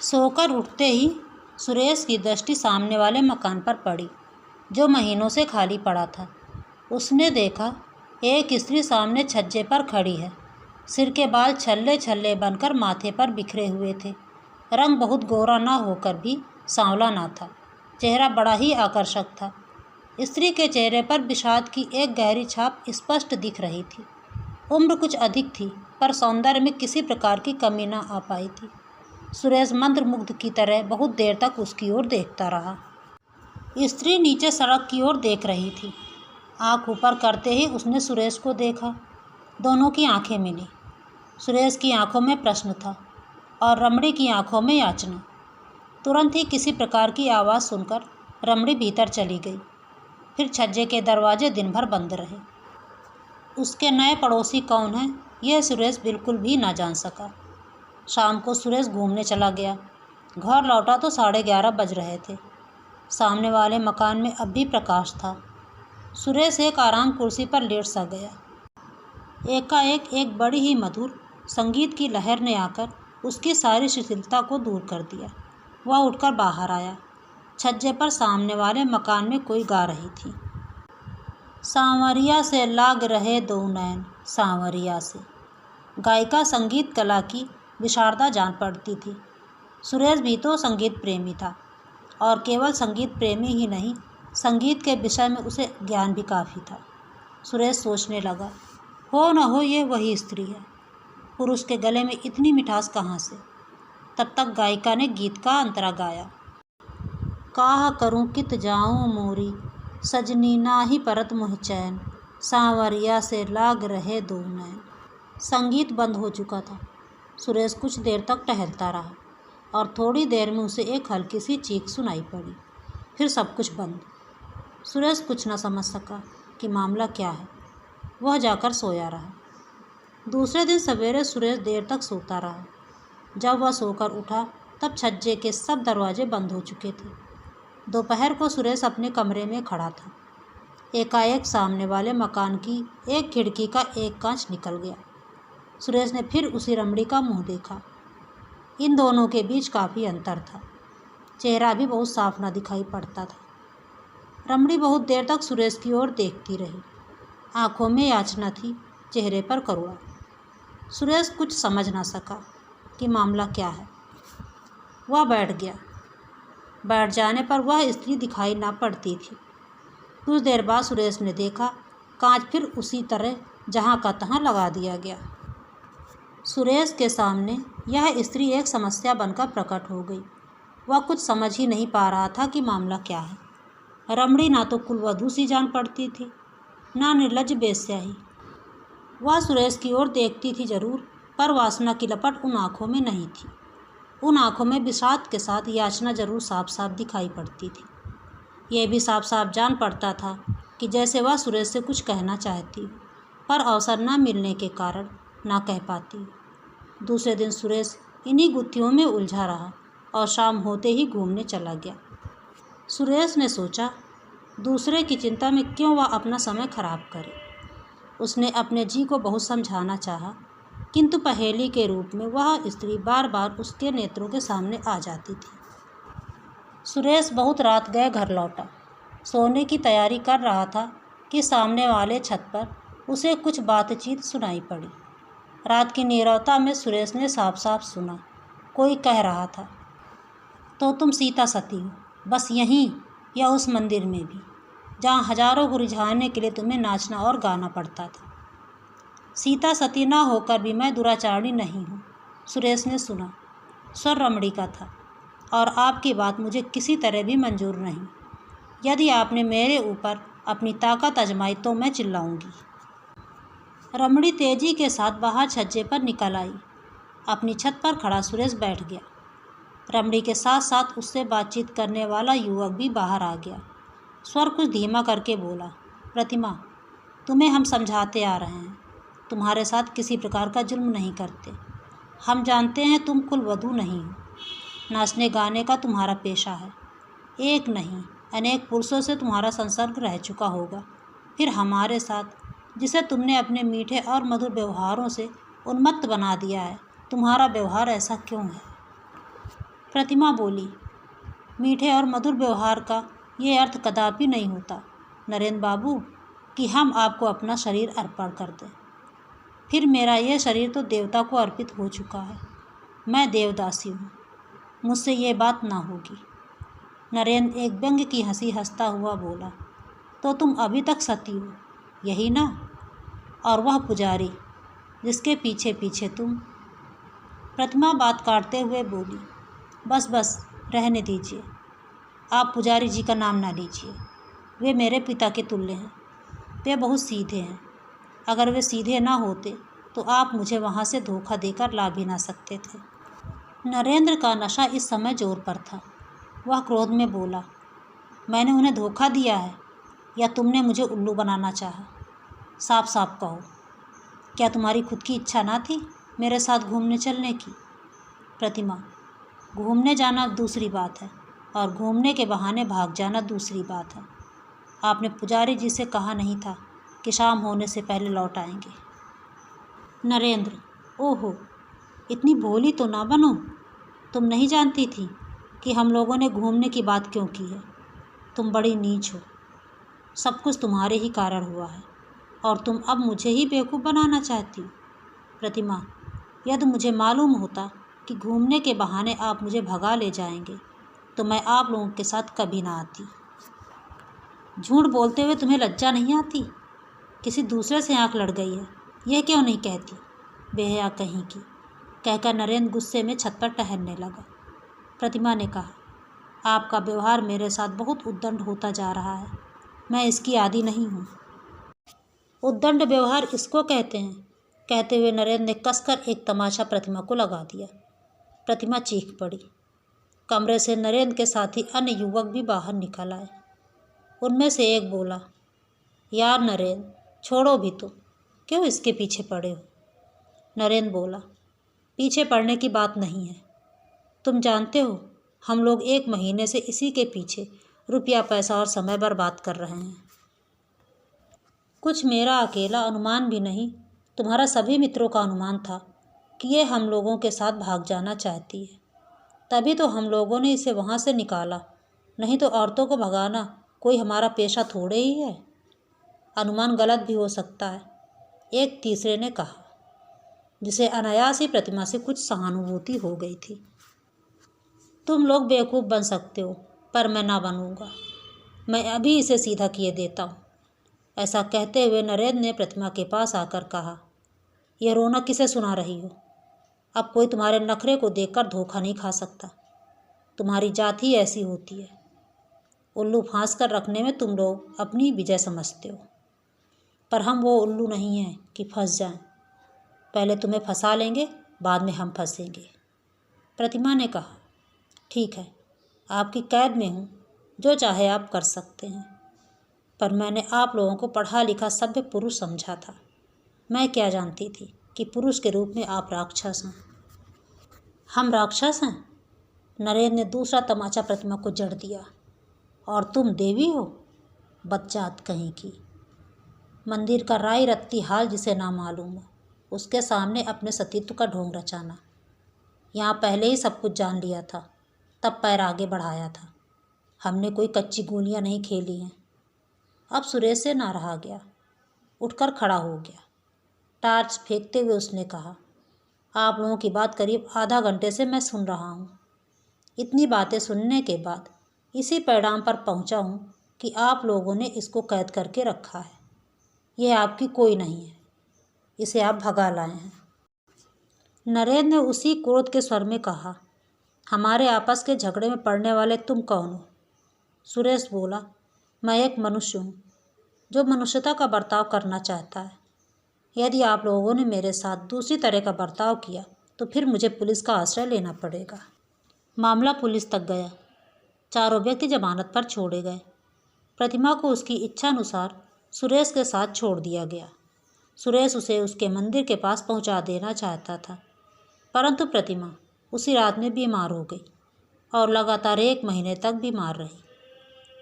सोकर उठते ही सुरेश की दृष्टि सामने वाले मकान पर पड़ी, जो महीनों से खाली पड़ा था। उसने देखा एक स्त्री सामने छज्जे पर खड़ी है। सिर के बाल छल्ले छल्ले बनकर माथे पर बिखरे हुए थे। रंग बहुत गोरा ना होकर भी सांवला ना था। चेहरा बड़ा ही आकर्षक था। स्त्री के चेहरे पर विषाद की एक गहरी छाप स्पष्ट दिख रही थी। उम्र कुछ अधिक थी, पर सौंदर्य में किसी प्रकार की कमी न आ पाई थी। सुरेश मंत्रमुग्ध की तरह बहुत देर तक उसकी ओर देखता रहा। स्त्री नीचे सड़क की ओर देख रही थी। आंख ऊपर करते ही उसने सुरेश को देखा। दोनों की आंखें मिली। सुरेश की आंखों में प्रश्न था और रमणी की आंखों में याचना। तुरंत ही किसी प्रकार की आवाज़ सुनकर रमणी भीतर चली गई। फिर छज्जे के दरवाजे दिन भर बंद रहे। उसके नए पड़ोसी कौन हैं, यह सुरेश बिल्कुल भी ना जान सका। शाम को सुरेश घूमने चला गया। घर लौटा तो 11:30 बज रहे थे। सामने वाले मकान में अब भी प्रकाश था। सुरेश एक आराम कुर्सी पर लेट सा गया। एकाएक एक बड़ी ही मधुर संगीत की लहर ने आकर उसकी सारी शिथिलता को दूर कर दिया। वह उठकर बाहर आया। छज्जे पर सामने वाले मकान में कोई गा रही थी। सांवरिया से लाग रहे दो नैन, सांवरिया से। गायिका संगीत कला की विशारदा जान पड़ती थी। सुरेश भी तो संगीत प्रेमी था, और केवल संगीत प्रेमी ही नहीं, संगीत के विषय में उसे ज्ञान भी काफ़ी था। सुरेश सोचने लगा, हो न हो ये वही स्त्री है। पुरुष के गले में इतनी मिठास कहाँ से। तब तक गायिका ने गीत का अंतरा गाया। काह करूं कित जाऊं मोरी, सजनी नाही परत मोह चैन, सांवरिया से लाग रहे दो नैन। संगीत बंद हो चुका था। सुरेश कुछ देर तक टहलता रहा और थोड़ी देर में उसे एक हल्की सी चीख सुनाई पड़ी। फिर सब कुछ बंद। सुरेश कुछ न समझ सका कि मामला क्या है। वह जाकर सोया रहा। दूसरे दिन सवेरे सुरेश देर तक सोता रहा। जब वह सोकर उठा तब छज्जे के सब दरवाजे बंद हो चुके थे। दोपहर को सुरेश अपने कमरे में खड़ा था। एकाएक सामने वाले मकान की एक खिड़की का एक कांच निकल गया। सुरेश ने फिर उसी रमणी का मुंह देखा। इन दोनों के बीच काफ़ी अंतर था। चेहरा भी बहुत साफ न दिखाई पड़ता था। रमणी बहुत देर तक सुरेश की ओर देखती रही। आंखों में याचना थी, चेहरे पर करुणा। सुरेश कुछ समझ ना सका कि मामला क्या है। वह बैठ गया। बैठ जाने पर वह स्त्री दिखाई ना पड़ती थी। कुछ देर बाद सुरेश ने देखा, कांच फिर उसी तरह जहाँ का तहाँ लगा दिया गया। सुरेश के सामने यह स्त्री एक समस्या बनकर प्रकट हो गई। वह कुछ समझ ही नहीं पा रहा था कि मामला क्या है। रमणी ना तो कुलवधू सी जान पड़ती थी, ना निर्लज बेश्या ही। वह सुरेश की ओर देखती थी जरूर, पर वासना की लपट उन आँखों में नहीं थी। उन आँखों में विषाद के साथ याचना जरूर साफ साफ दिखाई पड़ती थी। यह भी साफ साफ जान पड़ता था कि जैसे वह सुरेश से कुछ कहना चाहती, पर अवसर न मिलने के कारण ना कह पाती। दूसरे दिन सुरेश इन्हीं गुत्थियों में उलझा रहा और शाम होते ही घूमने चला गया। सुरेश ने सोचा, दूसरे की चिंता में क्यों वह अपना समय खराब करे। उसने अपने जी को बहुत समझाना चाहा, किंतु पहेली के रूप में वह स्त्री बार बार उसके नेत्रों के सामने आ जाती थी। सुरेश बहुत रात गए घर लौटा। सोने की तैयारी कर रहा था कि सामने वाले छत पर उसे कुछ बातचीत सुनाई पड़ी। रात की नीरवता में सुरेश ने साफ साफ सुना, कोई कह रहा था, तो तुम सीता सती हो, बस यहीं या उस मंदिर में भी, जहाँ हजारों को रिझाने के लिए तुम्हें नाचना और गाना पड़ता था। सीता सती ना होकर भी मैं दुराचारी नहीं हूँ। सुरेश ने सुना। स्वर रमणी का था, और आपकी बात मुझे किसी तरह भी मंजूर नहीं। यदि आपने मेरे ऊपर अपनी ताकत आजमाई तो मैं चिल्लाऊंगी। रमणी तेजी के साथ बाहर छज्जे पर निकल आई। अपनी छत पर खड़ा सुरेश बैठ गया। रमणी के साथ साथ उससे बातचीत करने वाला युवक भी बाहर आ गया। स्वर कुछ धीमा करके बोला, प्रतिमा, तुम्हें हम समझाते आ रहे हैं, तुम्हारे साथ किसी प्रकार का जुल्म नहीं करते। हम जानते हैं तुम कुलवधू नहीं हो। नाचने गाने का तुम्हारा पेशा है। एक नहीं अनेक पुरुषों से तुम्हारा संसर्ग रह चुका होगा। फिर हमारे साथ, जिसे तुमने अपने मीठे और मधुर व्यवहारों से उन्मत्त बना दिया है, तुम्हारा व्यवहार ऐसा क्यों है। प्रतिमा बोली, मीठे और मधुर व्यवहार का ये अर्थ कदापि नहीं होता नरेंद्र बाबू कि हम आपको अपना शरीर अर्पण कर दें। फिर मेरा यह शरीर तो देवता को अर्पित हो चुका है। मैं देवदासी हूँ, मुझसे ये बात ना होगी। नरेंद्र एक व्यंग्य की हंसी हंसता हुआ बोला, तो तुम अभी तक सती हो, यही ना? और वह पुजारी जिसके पीछे पीछे तुम। प्रतिमा बात काटते हुए बोली, बस बस रहने दीजिए, आप पुजारी जी का नाम ना लीजिए। वे मेरे पिता के तुल्य हैं। वे बहुत सीधे हैं। अगर वे सीधे ना होते तो आप मुझे वहाँ से धोखा देकर ला भी ना सकते थे। नरेंद्र का नशा इस समय जोर पर था। वह क्रोध में बोला, मैंने उन्हें धोखा दिया है या तुमने मुझे उल्लू बनाना चाहा? साफ साफ कहो, क्या तुम्हारी खुद की इच्छा ना थी मेरे साथ घूमने चलने की? प्रतिमा, घूमने जाना दूसरी बात है और घूमने के बहाने भाग जाना दूसरी बात है। आपने पुजारी जी से कहा नहीं था कि शाम होने से पहले लौट आएंगे? नरेंद्र, ओहो, इतनी भोली तो ना बनो। तुम नहीं जानती थी कि हम लोगों ने घूमने की बात क्यों की है? तुम बड़ी नीच हो। सब कुछ तुम्हारे ही कारण हुआ है और तुम अब मुझे ही बेवकूफ़ बनाना चाहती हो। प्रतिमा, यदि मुझे मालूम होता कि घूमने के बहाने आप मुझे भगा ले जाएंगे तो मैं आप लोगों के साथ कभी ना आती। झूठ बोलते हुए तुम्हें लज्जा नहीं आती? किसी दूसरे से आंख लड़ गई है, यह क्यों नहीं कहती? बेहया कहीं की, कहकर नरेंद्र गुस्से में छत पर टहलने लगा। प्रतिमा ने कहा, आपका व्यवहार मेरे साथ बहुत उद्दंड होता जा रहा है। मैं इसकी आदी नहीं हूँ। उद्दंड व्यवहार इसको कहते हैं। कहते हुए नरेंद्र ने कसकर एक तमाचा प्रतिमा को लगा दिया। प्रतिमा चीख पड़ी। कमरे से नरेंद्र के साथ ही अन्य युवक भी बाहर निकल आए। उनमें से एक बोला, यार नरेंद्र, छोड़ो भी तो, क्यों इसके पीछे पड़े हो? नरेंद्र बोला, पीछे पड़ने की बात नहीं है। तुम जानते हो, हम लोग 1 महीने से इसी के पीछे रुपया पैसा और समय बर्बाद कर रहे हैं। कुछ मेरा अकेला अनुमान भी नहीं, तुम्हारा सभी मित्रों का अनुमान था कि ये हम लोगों के साथ भाग जाना चाहती है। तभी तो हम लोगों ने इसे वहाँ से निकाला, नहीं तो औरतों को भगाना कोई हमारा पेशा थोड़े ही है। अनुमान गलत भी हो सकता है, एक तीसरे ने कहा, जिसे अनायास ही प्रतिमा से कुछ सहानुभूति हो गई थी। तुम लोग बेवकूफ़ बन सकते हो, पर मैं ना बनूंगा। मैं अभी इसे सीधा किए देता हूँ। ऐसा कहते हुए नरेंद्र ने प्रतिमा के पास आकर कहा, यह रोना किसे सुना रही हो? अब कोई तुम्हारे नखरे को देखकर धोखा नहीं खा सकता। तुम्हारी जात ही ऐसी होती है। उल्लू फांस कर रखने में तुम लोग अपनी विजय समझते हो, पर हम वो उल्लू नहीं हैं कि फंस जाएं। पहले तुम्हें फंसा लेंगे, बाद में हम फंसेंगे। प्रतिमा ने कहा, ठीक है, आपकी कैद में हूँ, जो चाहे आप कर सकते हैं। पर मैंने आप लोगों को पढ़ा लिखा सभ्य पुरुष समझा था। मैं क्या जानती थी कि पुरुष के रूप में आप राक्षस हैं। हम राक्षस हैं? नरेंद्र ने दूसरा तमाचा प्रतिमा को जड़ दिया। और तुम देवी हो? बदजात कहीं की। मंदिर का राई रत्ती हाल जिसे ना मालूम हो, उसके सामने अपने सतीत्व का ढोंग रचाना। यहाँ पहले ही सब कुछ जान लिया था, तब पैर आगे बढ़ाया था। हमने कोई कच्ची गोलियाँ नहीं खेली हैं। अब सुरेश से ना रहा गया, उठकर खड़ा हो गया। टार्च फेंकते हुए उसने कहा, आप लोगों की बात करीब आधा घंटे से मैं सुन रहा हूँ। इतनी बातें सुनने के बाद इसी परिणाम पर पहुँचा हूँ कि आप लोगों ने इसको कैद करके रखा है। यह आपकी कोई नहीं है, इसे आप भगा लाए हैं। नरेंद्र ने उसी क्रोध के स्वर में कहा, हमारे आपस के झगड़े में पड़ने वाले तुम कौन हो? सुरेश बोला, मैं एक मनुष्य हूँ जो मनुष्यता का बर्ताव करना चाहता है। यदि आप लोगों ने मेरे साथ दूसरी तरह का बर्ताव किया तो फिर मुझे पुलिस का आश्रय लेना पड़ेगा। मामला पुलिस तक गया। चारों व्यक्ति जमानत पर छोड़े गए। प्रतिमा को उसकी इच्छानुसार सुरेश के साथ छोड़ दिया गया। सुरेश उसे उसके मंदिर के पास पहुंचा देना चाहता था, परंतु प्रतिमा उसी रात में बीमार हो गई और लगातार 1 महीने तक बीमार रही।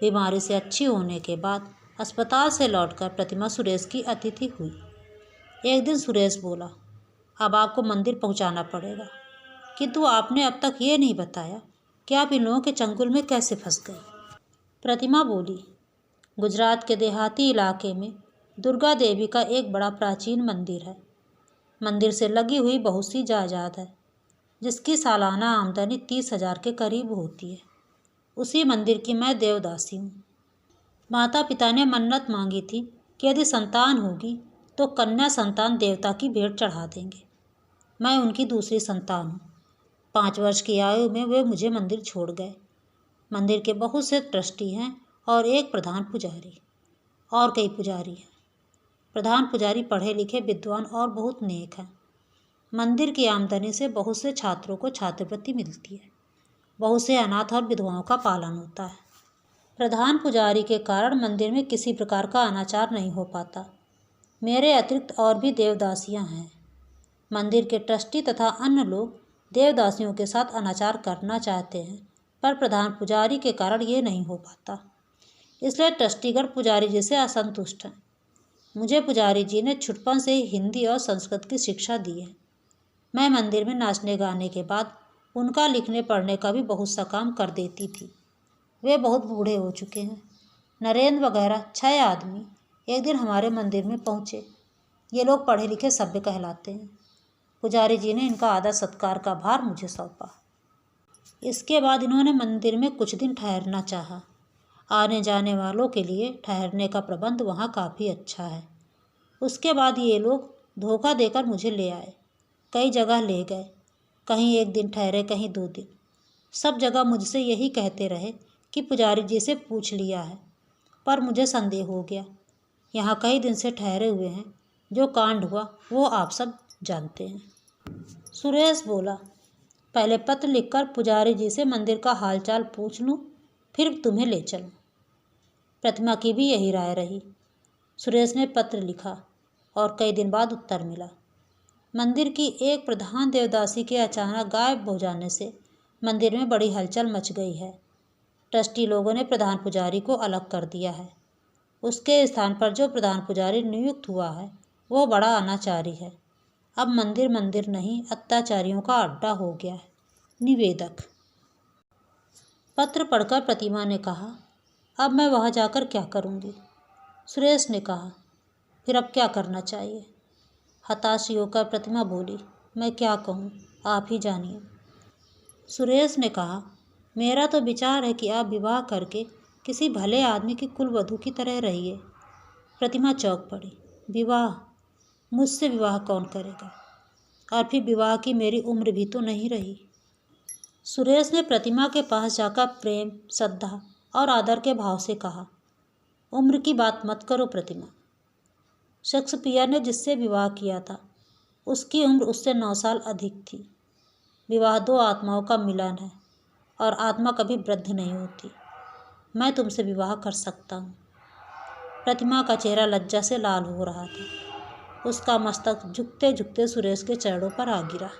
बीमारी से अच्छी होने के बाद अस्पताल से लौटकर प्रतिमा सुरेश की अतिथि हुई। एक दिन सुरेश बोला, अब आपको मंदिर पहुंचाना पड़ेगा, किंतु आपने अब तक ये नहीं बताया कि आप इन लोगों के चंगुल में कैसे फंस गए। प्रतिमा बोली, गुजरात के देहाती इलाके में दुर्गा देवी का एक बड़ा प्राचीन मंदिर है। मंदिर से लगी हुई बहुत सी जायदाद है, जिसकी सालाना आमदनी 30,000 के करीब होती है। उसी मंदिर की मैं देवदासी हूँ। माता पिता ने मन्नत मांगी थी कि यदि संतान होगी तो कन्या संतान देवता की भेंट चढ़ा देंगे। मैं उनकी दूसरी संतान हूँ। 5 वर्ष की आयु में वे मुझे मंदिर छोड़ गए। मंदिर के बहुत से ट्रस्टी हैं और एक प्रधान पुजारी और कई पुजारी हैं। प्रधान पुजारी पढ़े लिखे, विद्वान और बहुत नेक हैं। मंदिर की आमदनी से बहुत से छात्रों को छात्रवृत्ति मिलती है। बहुत से अनाथ और विधवाओं का पालन होता है। प्रधान पुजारी के कारण मंदिर में किसी प्रकार का अनाचार नहीं हो पाता। मेरे अतिरिक्त और भी देवदासियां हैं। मंदिर के ट्रस्टी तथा अन्य लोग देवदासियों के साथ अनाचार करना चाहते हैं, पर प्रधान पुजारी के कारण ये नहीं हो पाता। इसलिए ट्रस्टीगण पुजारी जी से असंतुष्ट हैं। मुझे पुजारी जी ने छुटपन से ही हिंदी और संस्कृत की शिक्षा दी है। मैं मंदिर में नाचने गाने के बाद उनका लिखने पढ़ने का भी बहुत सा काम कर देती थी। वे बहुत बूढ़े हो चुके हैं। नरेंद्र वगैरह 6 आदमी एक दिन हमारे मंदिर में पहुँचे। ये लोग पढ़े लिखे सभ्य कहलाते हैं। पुजारी जी ने इनका आदर सत्कार का भार मुझे सौंपा। इसके बाद इन्होंने मंदिर में कुछ दिन ठहरना चाहा। आने जाने वालों के लिए ठहरने का प्रबंध वहाँ काफ़ी अच्छा है। उसके बाद ये लोग धोखा देकर मुझे ले आए। कई जगह ले गए, कहीं 1 दिन ठहरे, कहीं 2 दिन। सब जगह मुझसे यही कहते रहे कि पुजारी जी से पूछ लिया है, पर मुझे संदेह हो गया। यहाँ कई दिन से ठहरे हुए हैं। जो कांड हुआ वो आप सब जानते हैं। सुरेश बोला, पहले पत्र लिखकर पुजारी जी से मंदिर का हालचाल पूछ लूँ, फिर तुम्हें ले चलूँ। प्रतिमा की भी यही राय रही। सुरेश ने पत्र लिखा और कई दिन बाद उत्तर मिला। मंदिर की एक प्रधान देवदासी के अचानक गायब हो जाने से मंदिर में बड़ी हलचल मच गई है। ट्रस्टी लोगों ने प्रधान पुजारी को अलग कर दिया है। उसके स्थान पर जो प्रधान पुजारी नियुक्त हुआ है वो बड़ा अनाचारी है। अब मंदिर मंदिर नहीं, अत्याचारियों का अड्डा हो गया है। निवेदक। पत्र पढ़कर प्रतिमा ने कहा, अब मैं वहाँ जाकर क्या करूँगी। सुरेश ने कहा, फिर अब क्या करना चाहिए। हताश होकर प्रतिमा बोली, मैं क्या कहूँ, आप ही जानिए। सुरेश ने कहा, मेरा तो विचार है कि आप विवाह करके किसी भले आदमी की कुलवधू की तरह रहिए। प्रतिमा चौंक पड़ी। विवाह? मुझसे विवाह कौन करेगा? और फिर विवाह की मेरी उम्र भी तो नहीं रही। सुरेश ने प्रतिमा के पास जाकर प्रेम, श्रद्धा और आदर के भाव से कहा, उम्र की बात मत करो प्रतिमा। शेक्सपियर ने जिससे विवाह किया था उसकी उम्र उससे 9 साल अधिक थी। विवाह 2 आत्माओं का मिलन है और आत्मा कभी वृद्ध नहीं होती। मैं तुमसे विवाह कर सकता हूँ। प्रतिमा का चेहरा लज्जा से लाल हो रहा था। उसका मस्तक झुकते झुकते सुरेश के चरणों पर आ गिरा।